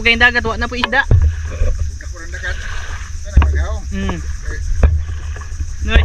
po kayong dagat, wala na po isda. Ako ng dagat. Ano nagahong? Noy.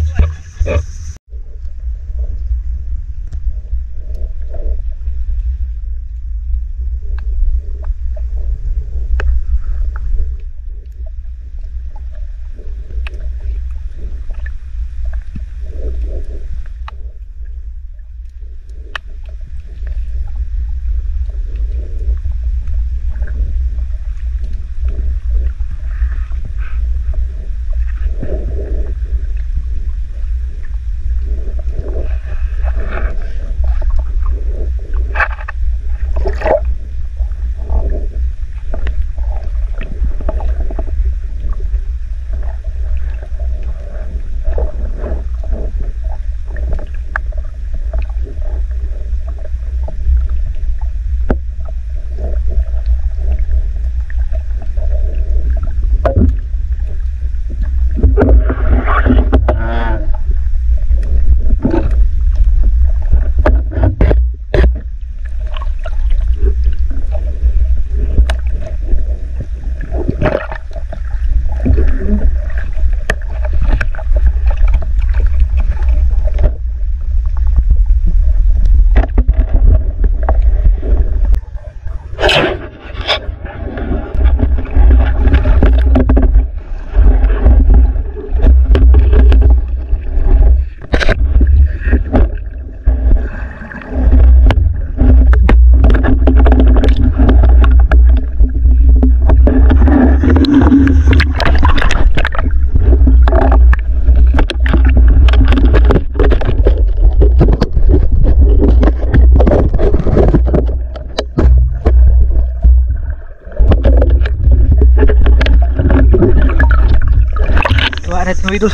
Aret mo idol.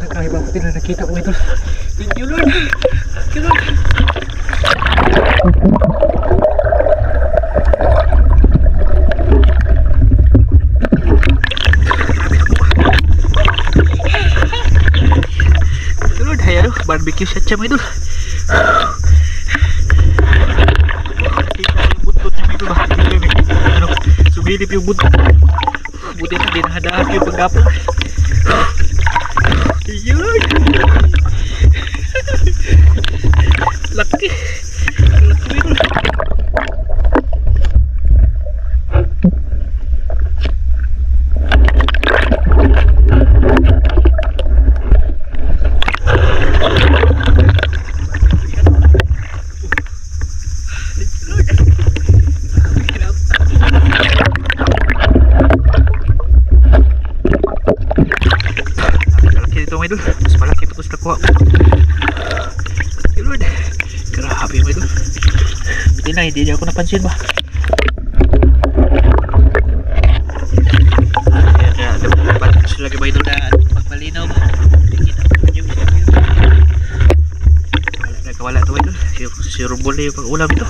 Nakakaiba ko din na nakita ko idol. Thank you Lord. Thank you Lord. Barbecue siya siya mga idol. Buntot niya mga idol ba? Ano, sumilip yung buntot. Buti na din nakadahap yung pagkapon. Yun! Laki! Laki mga idol. Idol, mas malaki ito sa nakuha ko. Lord, grabe mo idol. Buti na hindi niya ako napansin ba. Kaya dapat sila ba idol na pagmalinaw ba. Nakawala ito idol. Si Rumbol na yung pag-ulam ito.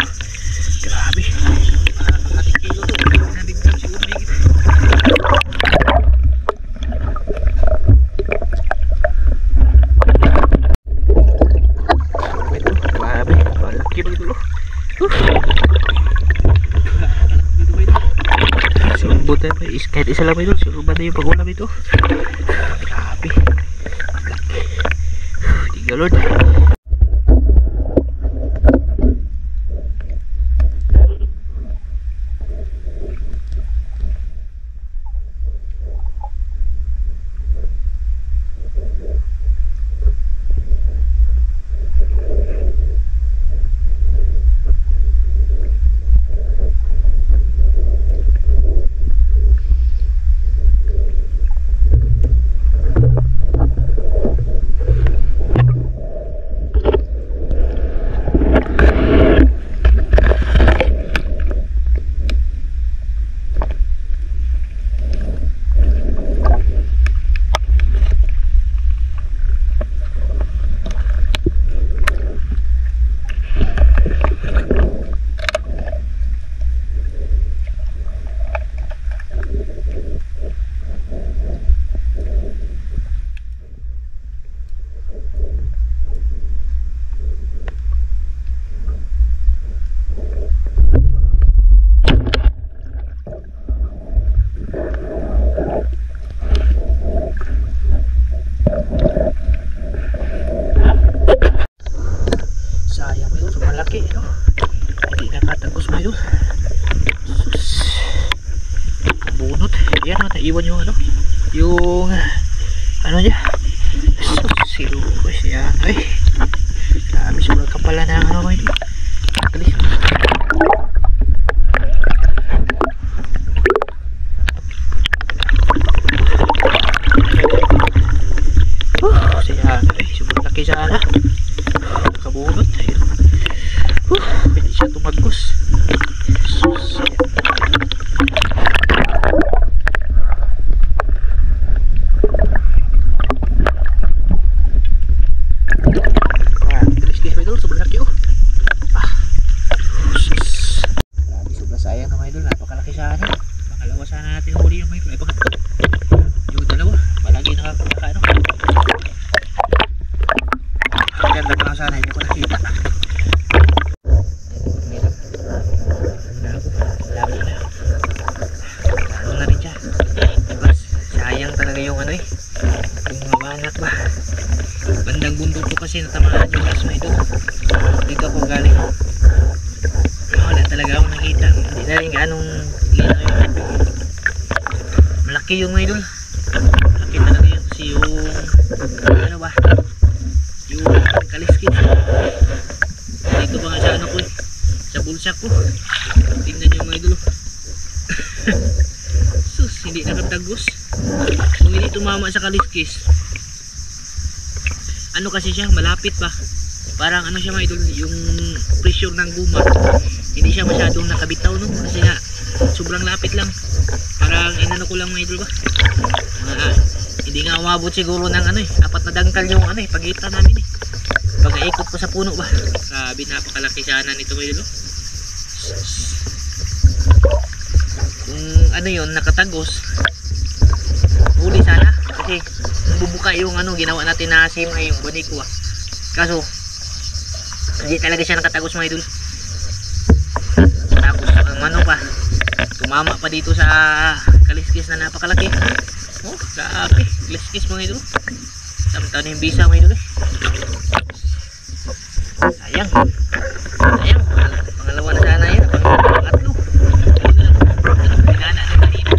Grabe. Hating kilo ito. Nandigdam si Umi. Kahit isa lang ito, suruban na yung pag-ulam ito. Grabe. Thank you Lord. Sayang mga idol, sobrang laki ito. Hindi nakatagos mga idol. Sus. Bunot. Yan o, naiwan yung ano. Yung ano niya. Sus, silubos yan. Ay. Grabe, sobrang kapala na ano mga idol. Nakalis. Sayang. Ay, sobrang laki sana. Nakabunot. Pwede siya tumagos. Sus. Bandang bundok ko kasi natamaan yung aso ito. Dito ako galing. Wala talaga ako nakita. Hindi na rin anong linaw yun. Malaki yung mga idol. Malaki talaga yun. Kasi yung ano ba, yung kaliskit. Dito pa nga sa ano ko eh, sa bulsa ko. Tingnan yung mga idol. Sus, hindi nakatagos. Kung hindi tumama sa kaliskis, ano kasi siya, malapit pa. Parang ano siya mga idol, yung pressure ng guma hindi siya masyadong nakabitaw no, kasi nga sobrang lapit lang. Parang inano ko lang mga idol ba, hindi nga umabot siguro ng ano eh, 4 na dangkal yung ano eh, pagitan namin eh, pag-ikot pa sa puno ba. Sabi, napakalaki sana nito mga idol. Kung ano yun, nakatagos, huli sana kasi bubuka yung ano ginawa natin na sim ay yung banikwa. Kaso hindi talaga siya nakatagos mga idol. Tapos ang ano pa, tumama pa dito sa kaliskis na napakalaki. Oh, grabe, kaliskis mga idol. Samtang yung bisa mga idol eh. Sayang. Sayang. Pangalawa na sana yan. Pangatlo. Pinana na kanina.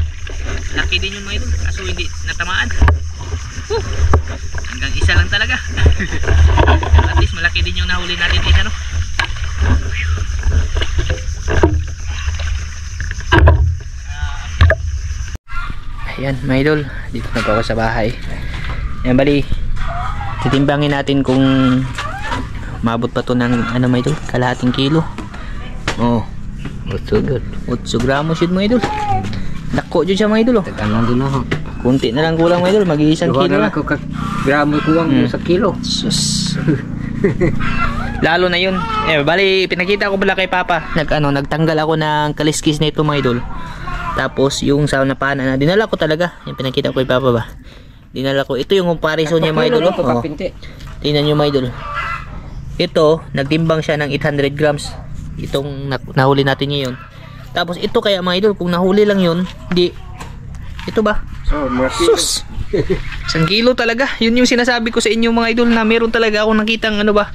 Laki din yung mga idol. Kaso hindi natamaan. Hanggang isa lang talaga. At least malaki din yung nahuli natin isa no. Ayan mga idol, dito na pa ako sa bahay. Ayan, bali titimbangin natin kung mabot pa to ng ano mga idol, kalahating kilo. Oh, 8 gramos yun mga idol. Dako dyan siya mga idol. Tatanong din ako. Kunti na lang kulang mga idol, mag-iisang kilo na. Gramo kuwang sa kilo. Sus. Lalo na yun. Bali pinakita ko pala kay Papa. Nagtanggal ako ng kaliskis na ito mga idol. Tapos yung sa napana na dinala ko talaga. Yung pinakita ko kay Papa ba. Dinala ko. Ito yung comparison niya mga idol. Oh. Tingnan nyo mga idol. Ito, nagtimbang siya ng 800 grams. Itong nahuli natin ngayon. Tapos ito kaya mga idol, kung nahuli lang yun, di ito ba? Oh, mga kilo. Sus! 1 kilo talaga. Yun yung sinasabi ko sa inyo mga idol, na meron talaga akong nakitang ano ba,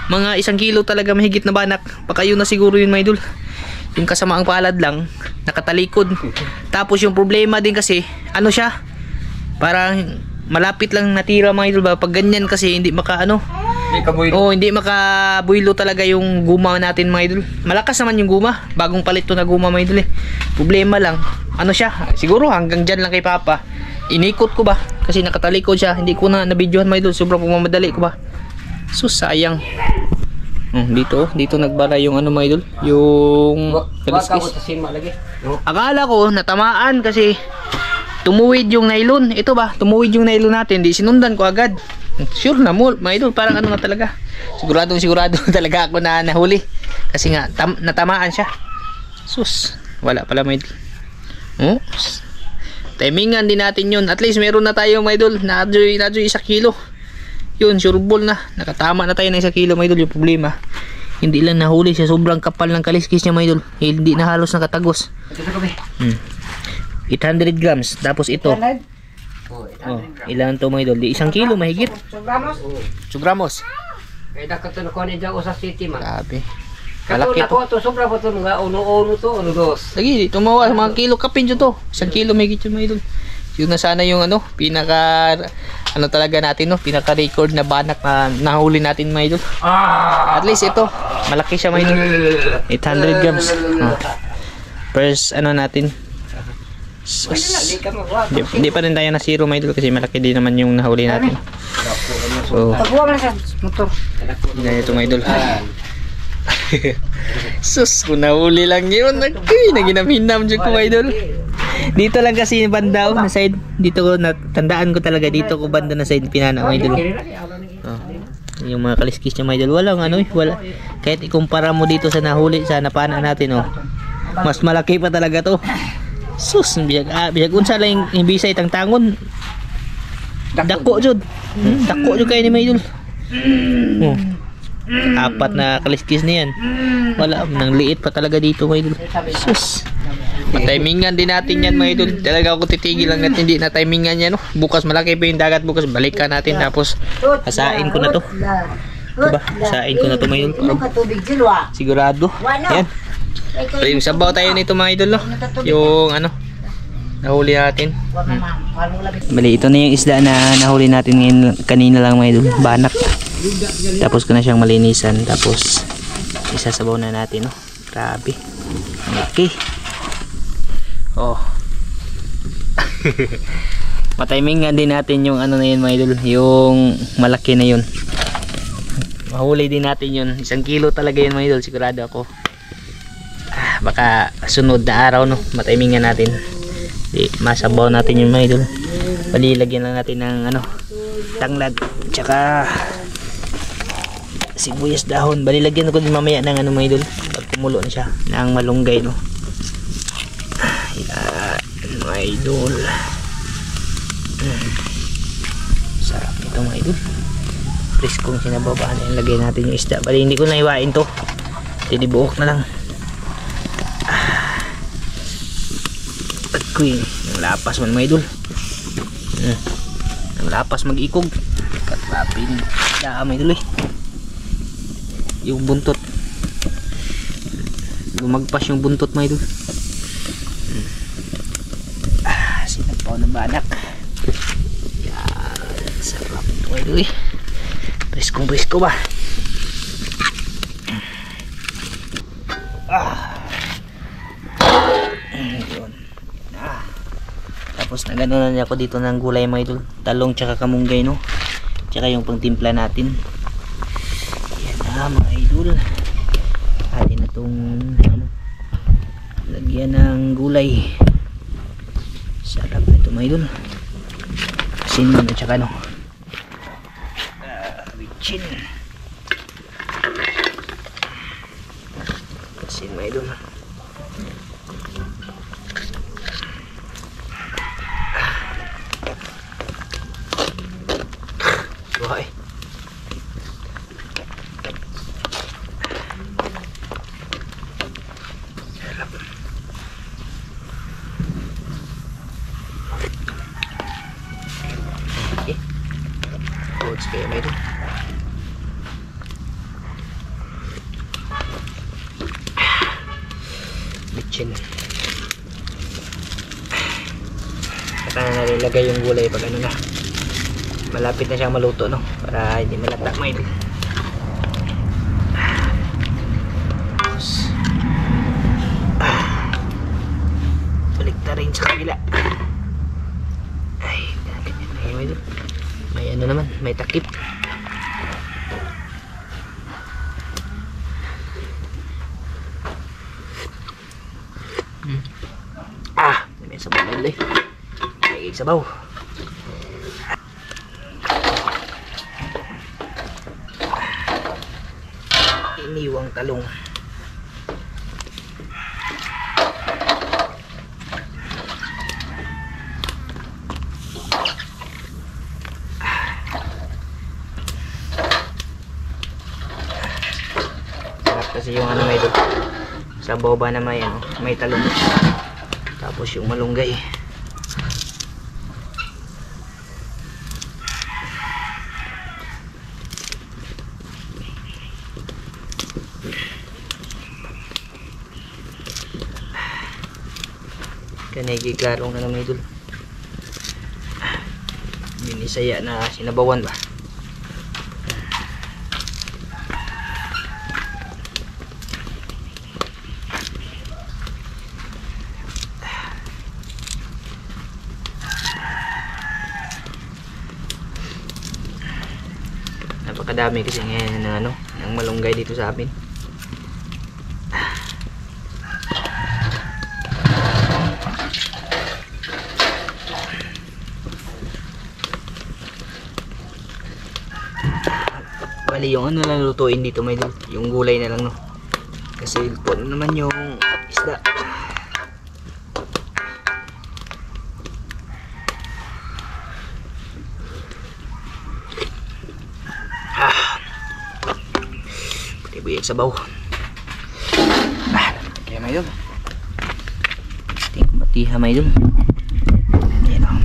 mga 1 kilo talaga mahigit na banak. Baka yun na siguro yun mga idol. Yung kasamaang palad lang, nakatalikod. Tapos yung problema din kasi, ano siya, parang malapit lang natira mga idol ba. Pag ganyan kasi hindi maka ano, hindi makabuylo talaga yung guma natin mga idol. Malakas naman yung guma, bagong palit to na guma mga idol eh. Problema lang, ano siya, siguro hanggang dyan lang kay Papa. Inikot ko ba, kasi nakatalikod siya. Hindi ko na nabidyohan mga idol, sobrang pumamadali ko ba. Sus, sayang. Dito nagbara yung ano mga idol, yung kaliskis. Akala ko natamaan kasi tumuwid yung nylon. Ito ba, tumuwid yung nylon natin, di sinundan ko agad. Sure na mo mga idol, parang ano na talaga, sigurado talaga ako na nahuli kasi nga natamaan siya. Sus, wala pala mga idol. Oh, timingan din natin yun. At least meron na tayo mga idol na 1 kilo. Yun, sure ball na, nakatama na tayo ng 1 kilo mga idol. Yung problema, hindi lang nahuli siya, sobrang kapal ng kaliskis niya mga idol. Hindi na halos nakatagos. 800 grams. Tapos ito, ilan to mga idol? Di 1 kilo mahigit. 8 gramos. Kaya nakatulog ko ni Jago sa city man. Grabe. Malaki Malaki to. Ako to, sobra po to. Mga uno-uno to, uno dos. Lagi, tumawa mga kilo kapin dyan to. 1 kilo may gityo mga idol. Yun na sana yung ano, pinaka ano talaga natin no, pinaka record na banak na nahuli natin mga idol. At least ito, malaki siya mga idol. 800 grams. First ano natin. Hindi pa rin tayo na zero mga idol kasi malaki din naman yung nahuli natin. So, Pagbuwa man sa motor. ganito mga idol. Sus, kung nahuli lang yun, naginaminam dyan ko mga idol. Dito lang kasi banda na side. Dito ko natandaan ko talaga dito ko banda na side pinana mga idol. Oh. Yung mga kaliskis niya mga idol, walang ano wala. Kahit ikumpara mo dito sa nahuli sa napana natin oh. Mas malaki pa talaga to. Sus, biyag unsa lang imbisay tang tangon. Dako jud. Dako jud kay ni mga idol. Oh. 4 na kaliskis niyan. Wala nang liit pa talaga dito mga idol. Sus. Timingan din natin yan mga idol. Talaga ako titigil lang at hindi na timingan yan no? Bukas malaki pa yung dagat. Bukas balikan natin tapos hasain ko na to. Diba? Hasain ko na to mga idol. Sigurado. Yan. So, yung sabaw tayo nito mga idol no? Yung ano nahuli natin. Bali ito na yung isda na nahuli natin ngayon, kanina lang mga idol. Banak. Tapos ko na siyang malinisan. Tapos isasabaw na natin no? Grabe. Okay. Oh. Matimingan din natin yung ano na yun mga idol, yung malaki na yun. Mahuli din natin yun. 1 kilo talaga yun mga idol, sigurado ako. Baka sunod na araw no, matimingan natin. Masabaw natin yung mga idol. Palilagyan lang natin ng ano, tanglad, tsaka sibuyas dahon. Balilagyan ko din mamaya ng ano mga idol, pag kumulo na siya, ng malunggay no. Yan mga idol. Sarap nito mga idol. Preskong sinababaan. Lagyan natin yung isda. Bali hindi ko na iwain to, tinibuok na lang. Agkoy ang lapas man mga idol. Ang lapas mag-ikog. Katrapin da mga idol yung buntot. Lumagpas yung buntot mga idol. Sinapaw na banak. Yan, sarap ito mga idol. Presko ba? Yun. Tapos na gano'n na ako dito ng gulay mga idol. Talong tsaka kamunggay no. Tsaka yung pangtimpla natin. Yan na mga idol. Atin na itong ano, lagyan ng gulay. Sarap na ito mga idol. Asin mo na tsaka no. Witchin. Asin mga idol. Buhay. Sarap. Okay. Coach kayo may ito. Bitchin. Saka na nalilagay yung gulay pag ano na. Malapit na siyang maluto no, para hindi malata mga idol. Balik na rin sa kabila. Ay, ganyan na yung idol. May ano naman, may takip. May sabaw na idol. May sabaw. Iniwang talong. Sarap kasi yung ano may dito. Sa baba na may ano, may talong. Tapos yung malunggay. Kaya nagiglarong na naman idol. Binisaya na sinabawan ba. Napakadami kasi ngayon ng ano, ng malunggay dito sa amin. Bali yung ano lang lutuin dito may idol, yung gulay na lang no. Kasi po naman yung isda. Pati buyag sabaw. Kaya may idol. Tingko batiha may idol. Ayan o.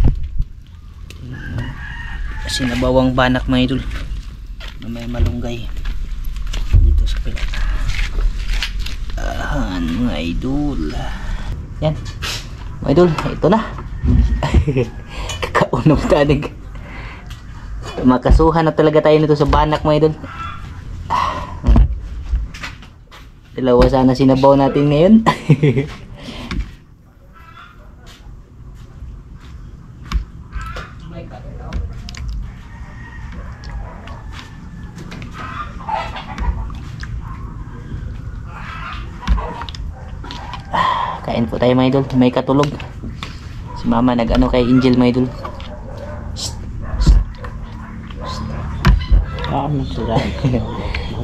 Sinabawang banak may idol. May malunggay dito sa pilat. Mga idol. Yan. Mga idol, ito na. Kakaunong tanig. Makasuhan na talaga tayo nito sa banak mga idol. Dalawa sana sinabaw natin ngayon. Kain po tayo mga idol. May katulog. Si mama nag-ano kay Angel mga idol.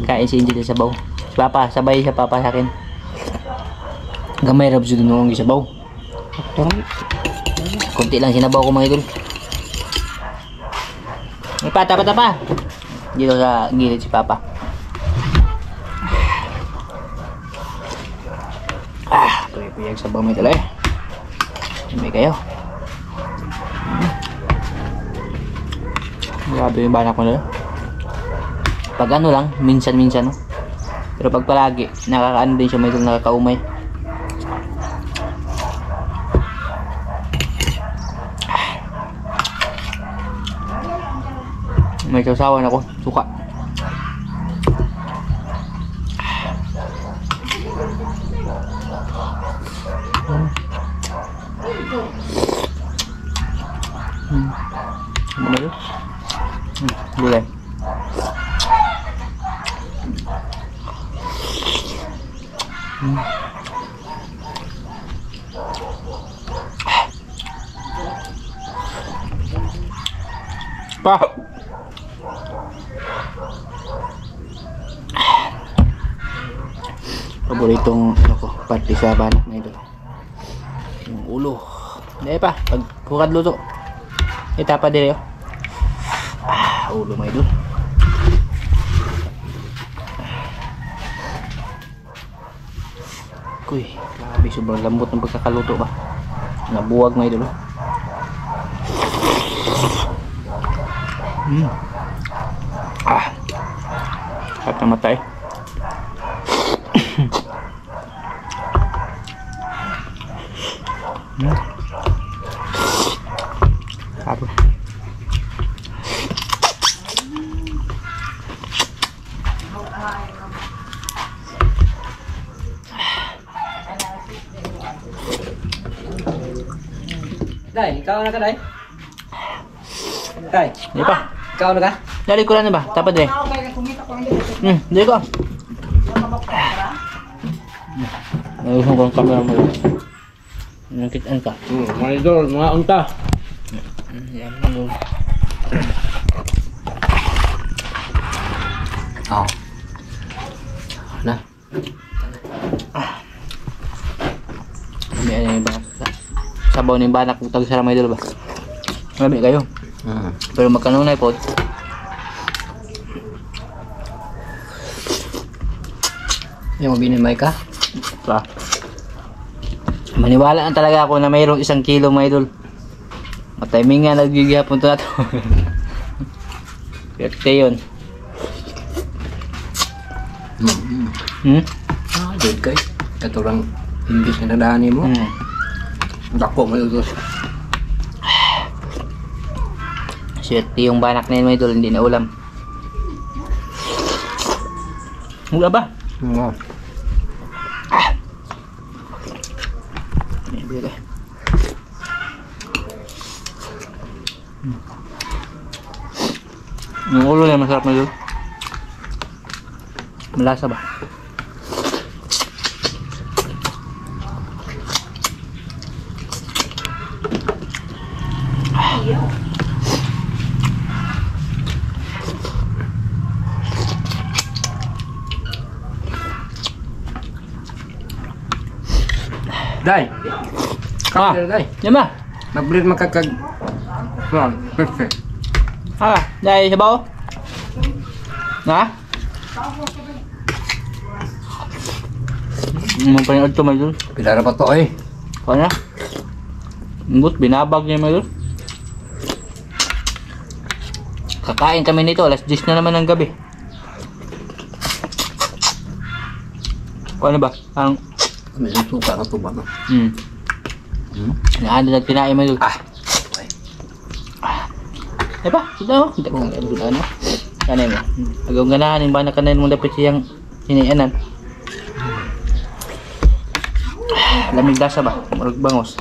Kain si Angel sa sabaw. Si papa, sabay sa papa sa akin. Gamay rab siya dun nung sabaw. Kunti lang sinabaw ko mga idol. May pa. Dito sa gilid si papa. Puyag sa bamay talaga. May kayo. Grabe yung banak mo na. Pag ano lang, minsan-minsan no. Pero pag palagi, nakakaano din siya, may nakakaumay. May sausawan ako, suka. Ano ba yun? Gulay. Pa! Paboritong ano ko, pati sa banak na ito. Yung ulo. Hindi pa, pag kukad luto. Itapa din yun. Ulo may idol. Kuy, grabe, sobrang lambot ng pagkakaluto ba. Nabuwag may idol. Sarap na matay. Sarap. Day, ikaw na ka, Day? Day, Hindi pa. ikaw na ka? Dali ko lang na ba? Tapad eh. Dali ko. Ayusin ko ang camera mo. Nakitaan ka. Mga idol, mga unta. Yan mo. Oh. Na. May ano yung banak. Sabaw ng banak kung tag-sara may idol ba? Marami kayo. Pero magkanunay po. Yung mabinimay ka? Pa. Maniwala na talaga ako na mayroong 1 kilo mga idol. Matiming nga nagbibihapon to na to. Pwerte yun. Dead guys. Katurang English na nadaanin mo. Dako mo yung dos. Swerte yung banak na yun mga idol, hindi na ulam. Mula ba? Oo. Bili. Yung ulo na masarap na yun. Malasa ba? Day. Day. Yan ba? Mag-bleed makakag... Plan. Perfect. Dahil sabaw? Na? Mapanood to mga idol. Pidara pa to eh. Kaya na? But binabag niya mga idol. Kakain kami nito, alas 10 na naman ng gabi. Ano ba? Ang... May suka na to ba no? Naano na tinain mga idol. Ay pa, sudah mo. Hindi ko ano. Ano mo? Agong ganahan yung banak kanan mong dapat siyang hinianan. Lamig lasa ba? Murag bangos.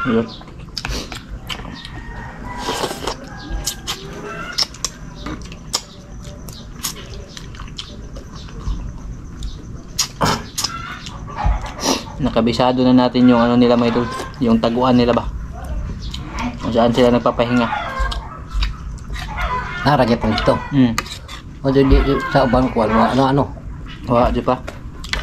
Yun. Nakabisado na natin yung ano nila mga idol, yung taguan nila ba, kung saan sila nagpapahinga. Naragay pa dito. O di sa ubang kuwan mo ano. Wala di pa.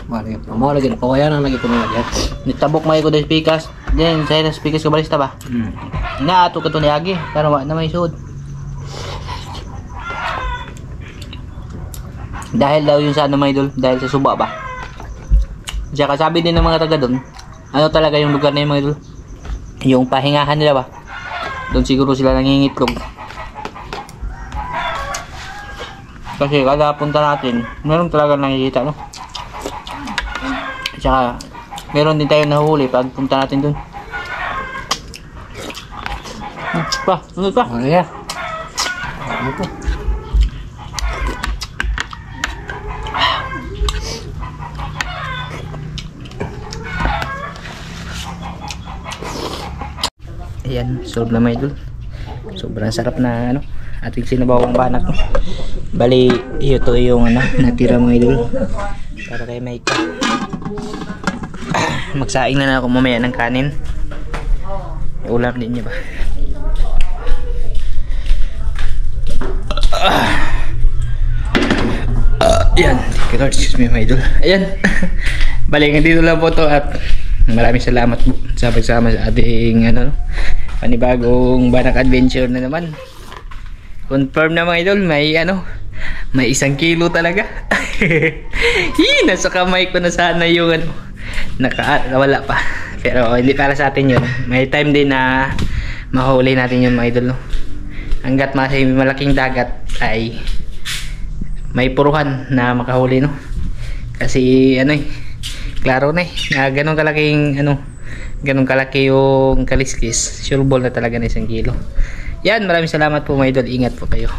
Mali. Mo lagi pa wala na lagi ko na diyan. Nitabok may ko des pikas. Diyan sa des pikas ko balista ba? Naato ka to ni Agi, pero wa na may sud. Dahil daw yung sa ano mga idol, dahil sa suba ba. Tsaka sabi din ng mga taga doon, ano talaga yung lugar na yung mga idol, yung pahingahan nila ba, doon siguro sila nangingitlog. Kasi kada punta natin, meron talaga nakikita no. Tsaka meron din tayong nahuli pag punta natin doon. Pa, sunod pa. Ano ya? Ano po? Ayan, solve na mga idol. Sobrang sarap na ano, ating sinabawang banak. Bali, ito yung ano, natira mga idol. Para kay Mike. Magsaing na ako mamaya ng kanin. Ulam din niya ba? Ayan, excuse me mga idol. Ayan. Bali, dito lang po to at maraming salamat po sa pagsama sa ating ano, panibagong banak adventure na naman. Confirm na mga idol, may ano, may 1 kilo talaga. Nasa kamay ko na sana yung ano, wala pa. Pero hindi para sa atin yun. May time din na mahuli natin yun mga idol no? Hanggat may malaking dagat ay may puruhan na makahuli no. Kasi ano eh, klaro na eh, na ganun kalaking ano, ganun kalaki yung kaliskis, sure ball na talaga na 1 kilo. Yan, maraming salamat po mga idol, ingat po kayo.